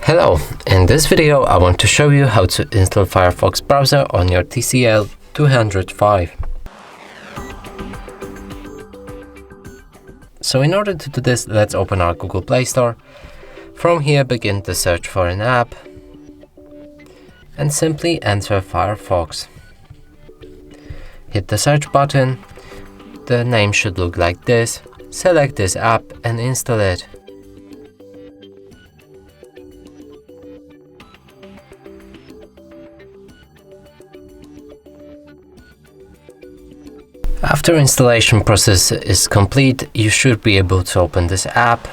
Hello, in this video I want to show you how to install Firefox browser on your TCL 205. So in order to do this, let's open our Google Play Store. From here, begin to search for an app and simply enter Firefox. Hit the search button. The name should look like this. Select this app and install it. After installation process is complete, you should be able to open this app.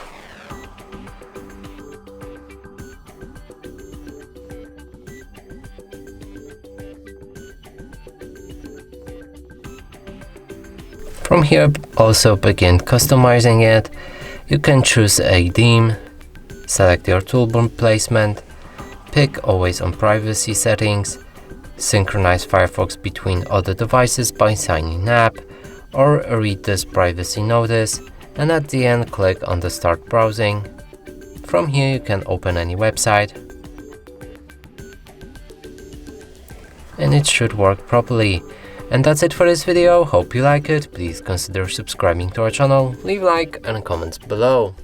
From here, also begin customizing it. You can choose a theme, select your toolbar placement, pick Always on Privacy settings, synchronize Firefox between other devices by signing app, or read this privacy notice, and at the end click on the Start Browsing. From here you can open any website and it should work properly. And that's it for this video. Hope you like it. Please consider subscribing to our channel, leave a like and comments below.